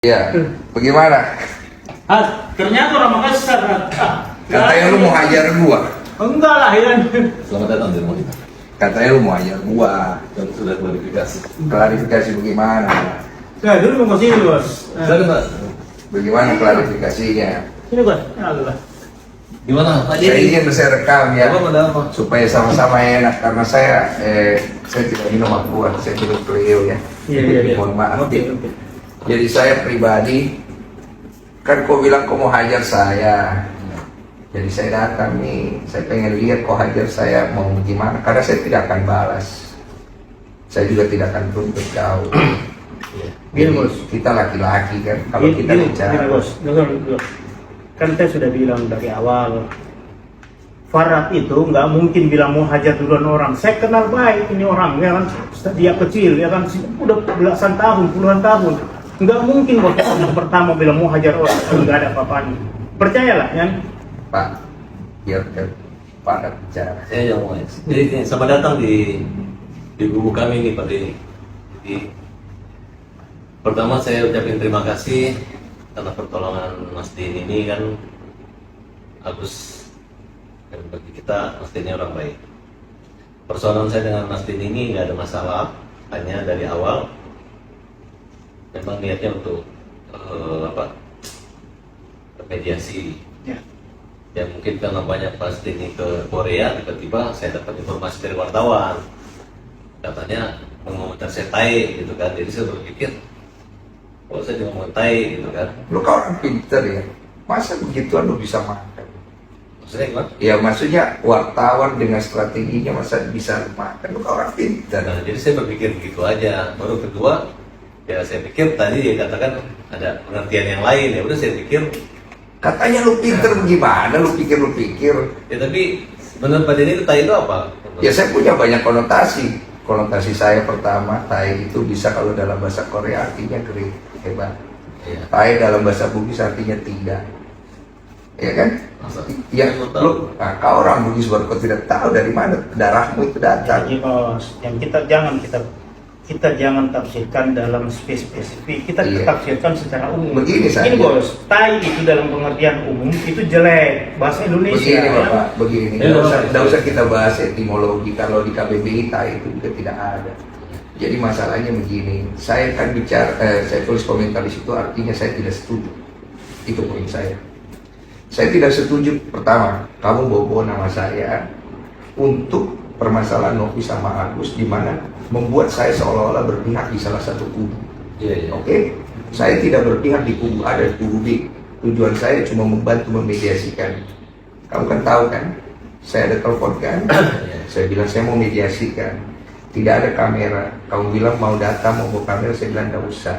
Iya, bagaimana? Ternyata orang Makassar. Katanya lu mau hajar gua. Enggak lah ya. Selamat datang di rumah kita. Katanya lu mau hajar gua. Dan sudah klarifikasi. Klarifikasi bagaimana? Saya dulu mau kesini bos. Silakan Pak. Bagaimana klarifikasinya? Ini bos. Allah. Gimana Pak Saya Jadi? ingin saya rekam ya, Apa ada apa? supaya sama-sama enak karena saya tidak minum akuan, saya minum Cleo ya. Iya. Mohon maaf. Oke. Jadi saya pribadi, kan kau bilang kau mau hajar saya. Jadi saya datang nih, saya pengen lihat kau hajar saya mau gimana. Karena saya tidak akan balas. Saya juga tidak akan tuntut kau. Gini, Jadi, Bos. kita laki-laki kan, kalau kita Gini, bicara. bos. Dengar. Kan saya sudah bilang dari awal. Farad itu nggak mungkin bilang mau hajar duluan orang. Saya kenal baik ini orang, ya kan? Dia kecil, ya kan? Udah belasan tahun, puluhan tahun. Nggak mungkin bos yang pertama bilang mau hajar orang, nggak ada apa-apanya. Percayalah, ya. Pak, biarkan Pak Ada bicara. Saya yang mau. Jadi selamat datang di buku kami ini Pak Denny. Jadi, pertama saya ucapin terima kasih karena pertolongan Mas Denny ini kan bagus. Dan bagi kita Mas Denny orang baik. Persoalan saya dengan Mas Denny ini nggak ada masalah, hanya dari awal memang niatnya untuk mediasi. Ya mungkin karena banyak pas ini ke Korea, tiba-tiba saya dapat informasi dari wartawan katanya mengomentar saya tai gitu kan. Jadi saya berpikir kalau saya ngomong tai gitu kan, Lu kau orang pinter ya, masa begituan lu bisa makan? maksudnya gimana? Ya maksudnya wartawan dengan strateginya masa bisa makan? Lu kau orang pinter. Nah, jadi saya berpikir begitu aja. Baru kedua, ya saya pikir tadi dia katakan ada pengertian yang lain. Ya udah saya pikir, Katanya lu pinter gimana? Lu pikir. ya tapi menurut Pak Denny itu tai itu apa? Ya saya punya banyak konotasi. Konotasi saya pertama, tai itu bisa kalau dalam bahasa Korea artinya great, hebat. Ya. Tai dalam bahasa Bugis artinya tidak. Ya kan? Masa? Ya, Saya tahu. lu, nah, kau orang Bugis baru kau tidak tahu dari mana darahmu itu datang. Jadi bos, yang kita jangan tafsirkan dalam spesifik, kita Iya. tafsirkan secara umum. Begini saja. Ini bos, tai itu dalam pengertian umum itu jelek bahasa Indonesia. Begini ya. Bapak, begini. Ya, Nggak usah kita bahas etimologi. Kalau di KBBI tai itu juga tidak ada. Jadi masalahnya begini. Saya kan bicara, saya tulis komentar di situ artinya saya tidak setuju. Itu poin saya. Saya tidak setuju. Pertama, kamu bawa nama saya untuk permasalahan Novi sama Agus, di mana membuat saya seolah-olah berpihak di salah satu kubu. Iya. Oke, saya tidak berpihak di kubu A dan kubu B. Tujuan saya cuma membantu memediasikan. Kamu kan tahu kan, saya ada telepon kan, saya bilang saya mau mediasikan. Tidak ada kamera. Kamu bilang mau data, mau bawa kamera, saya bilang tidak usah.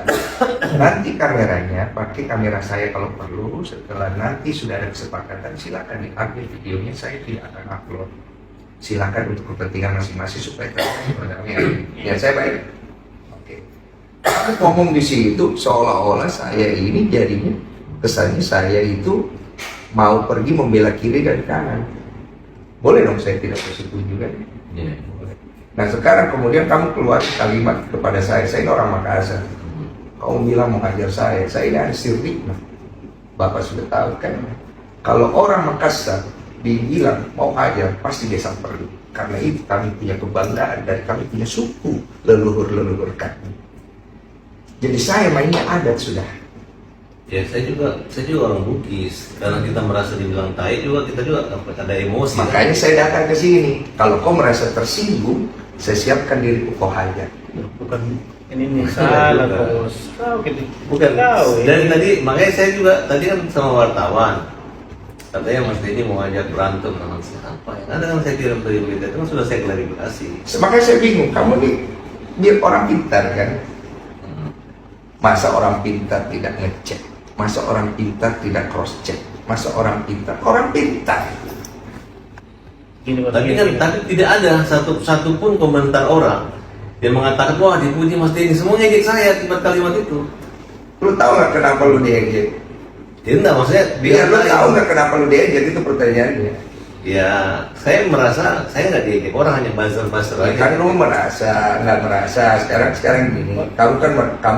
Nanti kameranya, pakai kamera saya kalau perlu. Setelah nanti sudah ada kesepakatan, silakan diambil videonya. Saya tidak akan upload. Silakan untuk kepentingan masing-masing supaya produknya. Ya saya baik. Oke. Kamu ngomong di situ seolah-olah saya ini jadinya kesannya saya itu mau pergi membela kiri dan kanan. Boleh dong saya tidak setuju kan? Iya. Boleh. Nah sekarang kemudian kamu keluar kalimat kepada saya ini orang Makassar. Kamu bilang mau hajar saya ini ada sirrik. Bapak sudah tahu kan? Kalau orang Makassar dibilang mau hajar pasti dia samperin. Karena itu kami punya kebanggaan dari kami punya suku leluhur kami. Jadi saya mainnya adat sudah. Ya saya juga orang Bugis. Karena kita merasa dibilang tai juga kita juga ada emosi. Makanya saya datang ke sini. Kalau kau merasa tersinggung, saya siapkan diriku kau hajar. Bukan ini salah bos. Kau gitu. Bukan. Tahu ya. Dan tadi makanya saya juga tadi kan sama wartawan. Katanya Mas Denny mau ajak berantem sama siapa ya? Ada kan saya kirim dari berita itu kan sudah saya klarifikasi. Makanya saya bingung. Kamu nih dia orang pintar kan? Masa orang pintar tidak ngecek? Masa orang pintar tidak cross check? Masa orang pintar? Orang pintar. Gini, bos, Tapi gini. tapi tidak ada satu pun komentar orang yang mengatakan wah dipuji Mas Denny, semua ngejek saya akibat kalimat itu. Lu tahu nggak kenapa lu diejek? Ya enggak, maksudnya Biar lu tahu nggak kenapa lu diejek itu pertanyaannya. Ya saya merasa saya nggak diejek orang, hanya buzzer aja. Kan lu merasa nggak merasa sekarang gini. Kamu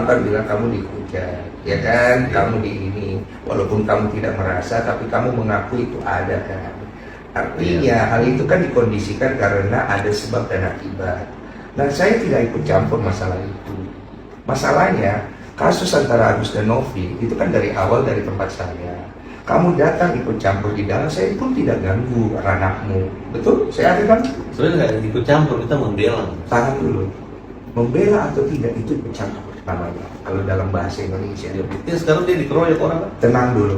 kan bilang kamu dihujat. ya kan? Kamu di ini, walaupun kamu tidak merasa, tapi kamu mengaku itu ada kan? Artinya hal itu kan dikondisikan karena ada sebab dan akibat. Nah, saya tidak ikut campur masalah itu. Masalahnya kasus antara Agus dan Novi itu kan dari awal dari tempat saya. Kamu datang ikut campur di dalam, saya pun tidak ganggu ranahmu. Betul? Saya ada kan? Sebenarnya nggak ikut campur, kita membela. Tahan dulu. Membela atau tidak itu ikut campur namanya. Kalau dalam bahasa Indonesia. Ya, buktinya sekarang dia dikeroyok orang kan? Tenang dulu.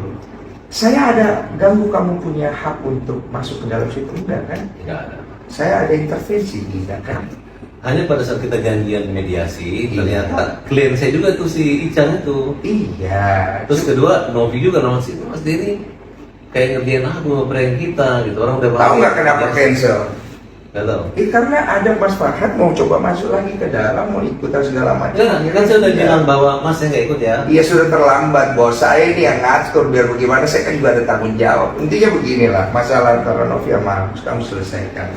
Saya ada ganggu kamu punya hak untuk masuk ke dalam situ, enggak kan? Nggak ada. Saya ada intervensi, tidak kan? Hanya pada saat kita janjian mediasi, Iya. ternyata klien saya juga tuh si Ican itu. Iya. Terus kedua, Novi juga nama si Mas Denny kayak ngerjain aku ngeprank kita gitu. Orang udah Tahu nggak kenapa cancel? Nggak tahu. Karena ada Mas Farhad mau coba masuk lagi ke dalam, mau ikutan segala macam. Enggak, kan saya udah bilang bahwa Mas saya nggak ikut ya. Iya sudah terlambat bos, saya ini yang ngatur biar bagaimana, saya kan juga ada tanggung jawab. Intinya beginilah, masalah antara Novi sama Agus kamu selesaikan.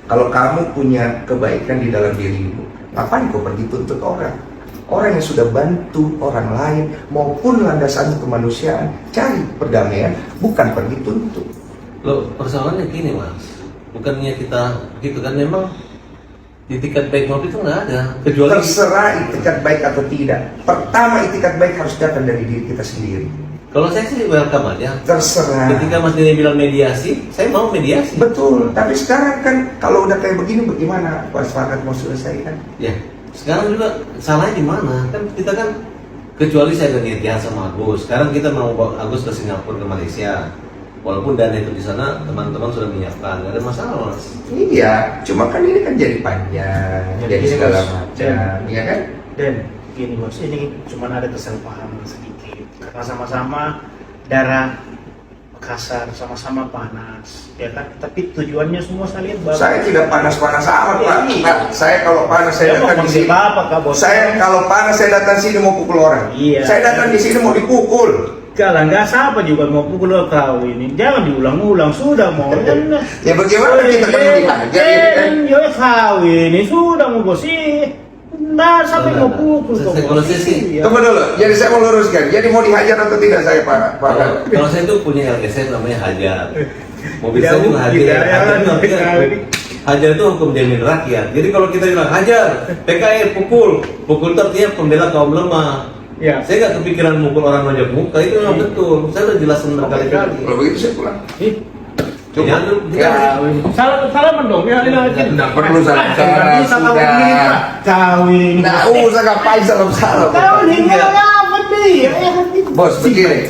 Kalau kamu punya kebaikan di dalam dirimu, ngapain kau pergi tuntut orang? Orang yang sudah bantu orang lain maupun landasannya kemanusiaan, cari perdamaian, bukan pergi tuntut. Loh, persoalannya gini Mas, bukannya kita gitu kan, memang di itikat baik Novi itu nggak ada, kecuali Terserah itikat baik atau tidak. Pertama itikat baik harus datang dari diri kita sendiri. kalau saya sih welcome aja. Terserah. Ketika Mas Denny bilang mediasi, saya mau mediasi. Betul, tapi sekarang kan kalau udah kayak begini bagaimana Mas Farhad mau selesaikan? Ya, sekarang juga salahnya di mana? Kan kita kan, kecuali saya udah niat sama Agus. Sekarang kita mau bawa Agus ke Singapura, ke Malaysia. Walaupun dana itu di sana teman-teman sudah menyiapkan, nggak ada masalah Mas. Iya, cuma kan ini kan jadi panjang, jadi gini, segala Bos. macam, iya kan? Dan gini bos, ini cuma ada kesalahpahaman sedikit karena sama-sama darah Makassar, sama-sama panas, ya kan? Tapi tujuannya semua saya lihat bagus. Saya tidak panas-panas amat Ya, Pak. iya. Nah, saya kalau panas saya Ya, mau datang di panggil sini. bapak, Kak, bos. Saya kalau panas saya datang sini mau pukul orang. Iya. Saya datang di sini mau dipukul. Kalau nggak siapa juga mau pukul kau ini, jangan diulang-ulang, sudah mau. Ya bagaimana kita kan mau dihajar ya kan? Ya kau ini sudah mau bos nah sampai mau pukul kau. Kalau saya sih, Iya. Tunggu dulu, jadi saya mau luruskan. Jadi mau dihajar atau tidak saya Pak? kalau saya itu punya LSM namanya Hajar. Mobil saya juga Hajar. Tidak, Hajar itu tidak. artinya Hajar itu hukum jamin rakyat. Jadi kalau kita bilang Hajar, PKI pukul itu artinya pembela kaum lemah. Ya. Saya nggak kepikiran mukul orang nonjok muka, itu memang betul. Saya udah jelasin berkali-kali. Kalau begitu saya pulang. Coba. Ya. Salaman dong ya. Tidak perlu salam-salam, sudah. Kawin. Nggak usah ngapain salam-salam. Kawin apa dia? Bos, begini,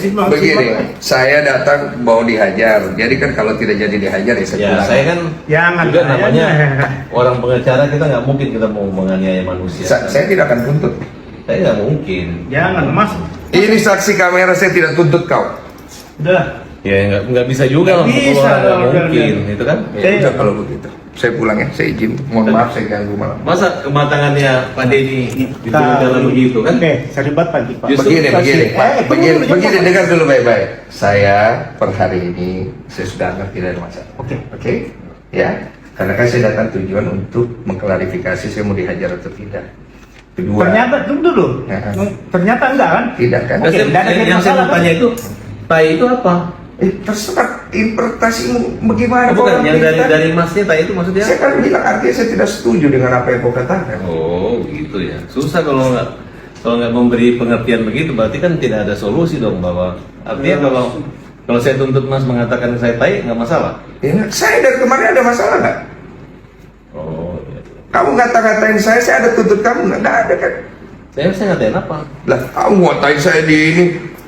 saya datang mau dihajar. Jadi kan kalau tidak jadi dihajar ya saya Ya, pulang. saya kan Jangan, juga namanya jangan. orang pengacara, kita nggak mungkin kita mau menganiaya manusia. Saya tidak akan tuntut. Saya nggak mungkin. Jangan mas. Ini saksi kamera, saya tidak tuntut kau. Udah. Ya nggak bisa juga lah, Nggak mukul bisa orang nggak dong, mungkin, udah. itu kan? Ya udah kalau begitu. Saya pulang ya, saya izin. Mohon maaf saya ganggu malam. Masa kematangannya Pak Denny itu jalan begitu kan? Oke, serbat pagi pak. Justru Begini, begini, Pak. tunggu dulu, jangan. Dengar dulu baik-baik. Saya per hari ini saya sudah anggap tidak ada masalah. Oke. Oke, ya. Karena kan saya datang tujuan untuk mengklarifikasi saya mau dihajar atau tidak. Kedua, Ternyata tunggu dulu. Ya. Ternyata enggak kan? tidak kan? Oke, tidak ada yang saya mau masalah, tanya kan? itu, tai itu apa? Terserah interpretasimu bagaimana. Oh, bukan, kau yang ambil, kan? dari masnya tai itu maksudnya? Saya kan bilang artinya saya tidak setuju dengan apa yang kau katakan. Oh gitu ya, susah kalau nggak memberi pengertian begitu, berarti kan tidak ada solusi dong, bahwa artinya kalau saya tuntut Mas mengatakan saya tai nggak masalah. Ya, saya dari kemarin ada masalah nggak? Oh iya. Kamu ngata-ngatain saya ada tuntut kamu nggak ada kan? Saya ngatain apa? Lah, kamu ngatain saya di ini,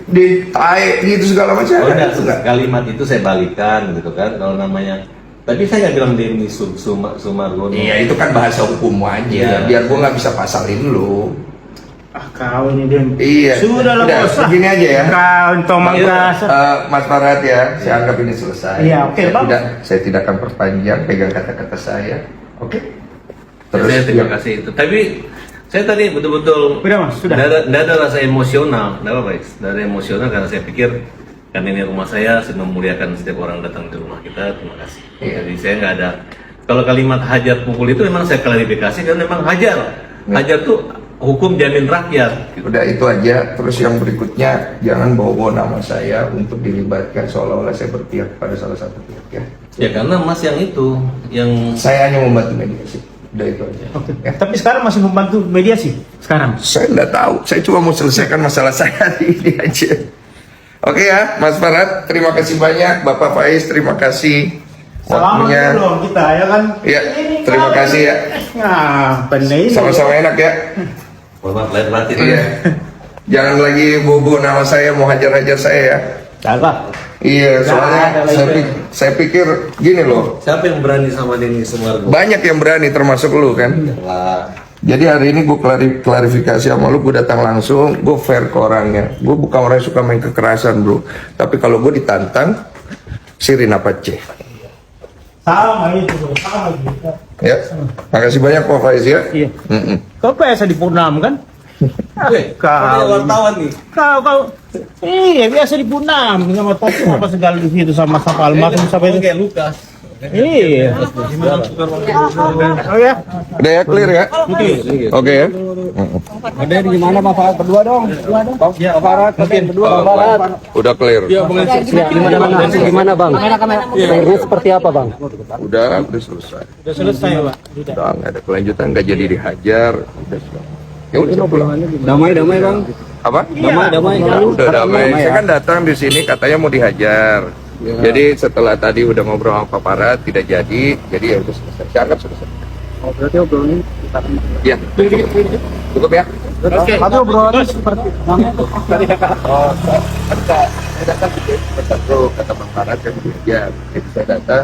di tai gitu segala macam. Oh ada enggak, nggak? kalimat itu saya balikan gitu kan, kalau namanya. Tapi saya nggak bilang Denny Sumargono. Iya, itu kan bahasa hukum aja. Iya. Biar gua nggak bisa pasalin lu. Ah kau ini dia. Iya. Sudah lah Udah, bos. begini aja ya. Kau tomang Iya. kasar. Mas Farhad ya, saya anggap ini selesai. Iya, oke, saya Bang. saya tidak akan perpanjang pegang kata-kata saya. Oke. Saya terima ya. kasih itu. Tapi saya tadi betul-betul Sudah mas, sudah. Nggak ada rasa emosional, nggak apa-apa, nggak ada emosional karena saya pikir kan ini rumah saya memuliakan setiap orang datang ke rumah kita. Terima kasih. Iya. Jadi saya nggak ada. Kalau kalimat hajar pukul itu memang saya klarifikasi kan memang hajar. Iya. Hajar tuh hukum jamin rakyat. Udah itu aja. Terus yang berikutnya, jangan bawa-bawa nama saya untuk dilibatkan seolah-olah saya berpihak pada salah satu pihak ya. Ya karena Mas yang itu, yang Saya hanya membantu mediasi. Udah itu aja. Oke. Ya. Tapi sekarang masih membantu mediasi sekarang. Saya nggak tahu. Saya cuma mau selesaikan masalah saya hari ini aja. Oke ya, Mas Farhat, terima kasih banyak. Bapak Faiz, terima kasih Selamat waktunya. dong kita ya kan. Iya, terima kasih ya. Nah, benar. Sama-sama enak ya. mohon maaf lahir batin. Iya. Jangan lagi bobo nama saya, mau hajar-hajar saya ya. Salah. Iya, soalnya ada lagi. saya pikir gini loh. Siapa yang berani sama Denny Sumargo? Banyak yang berani termasuk lu kan. Lah, Jadi hari ini gue klarifikasi sama lu, gue datang langsung, gue fair ke orangnya. Gue bukan orang yang suka main kekerasan bro. Tapi kalau gue ditantang, sirin apa C. Sama itu, bro. Sama gitu. Ya, makasih banyak Pak Faiz ya. Iya. Mm-mm. Kau biasa di Purnam kan? kau wartawan nih. Kau iya biasa di Purnam sama toko apa segala di situ sama almarhum sampai itu. Kayak Lukas. Iya. Oh ya. Udah ya, clear ya? Oke ya? Ada di mana Pak Farhat berdua dong? Ya, Pak Farhat berdua Pak Farhat. Udah clear. Gimana Bang? Akhirnya seperti apa Bang? Udah selesai. Sudah selesai, Pak. Udah nggak ada kelanjutan, nggak jadi dihajar. Udah sudah. Ya udah saya pulang. Damai Bang. Apa? Damai. Udah damai. Saya kan datang di sini katanya mau dihajar. Jadi setelah tadi udah ngobrol sama Pak Farhat tidak jadi ya udah selesai. Saya anggap selesai. Oh, berarti obrolannya kita Ya, cukup ya. Tapi obrolannya seperti Oh, saya datang ke kata Bang Farhat kan ya, jadi saya datang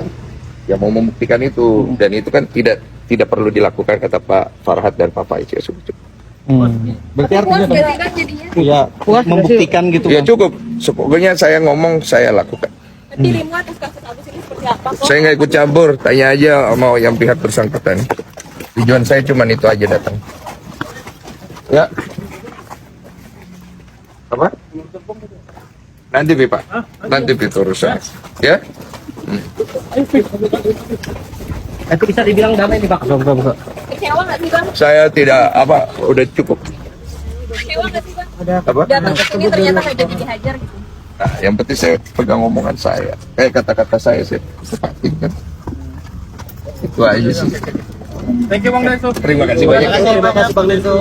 ya mau membuktikan itu dan itu kan tidak perlu dilakukan kata Pak Farhat dan Pak Faiz ya sudah cukup. berarti artinya kan jadinya. ya membuktikan gitu. Ya cukup. Pokoknya saya ngomong saya lakukan. Dirimu atas kasus Agus ini seperti apa? Saya nggak ikut campur, tanya aja sama yang pihak bersangkutan. Tujuan saya cuma itu aja datang. Ya. Apa? Nanti Pak. Nanti itu urusan. Ya. Itu bisa dibilang damai nih Pak. Kecewa nggak sih bang? Saya tidak udah cukup. Kecewa nggak sih bang? Apa? Datang ke sini ternyata nggak jadi dihajar gitu. Nah, yang penting saya pegang omongan saya. Kata-kata saya tepatin kan. Itu aja sih. Thank you Bang Denso. Terima kasih banyak. Terima kasih Bang Denso.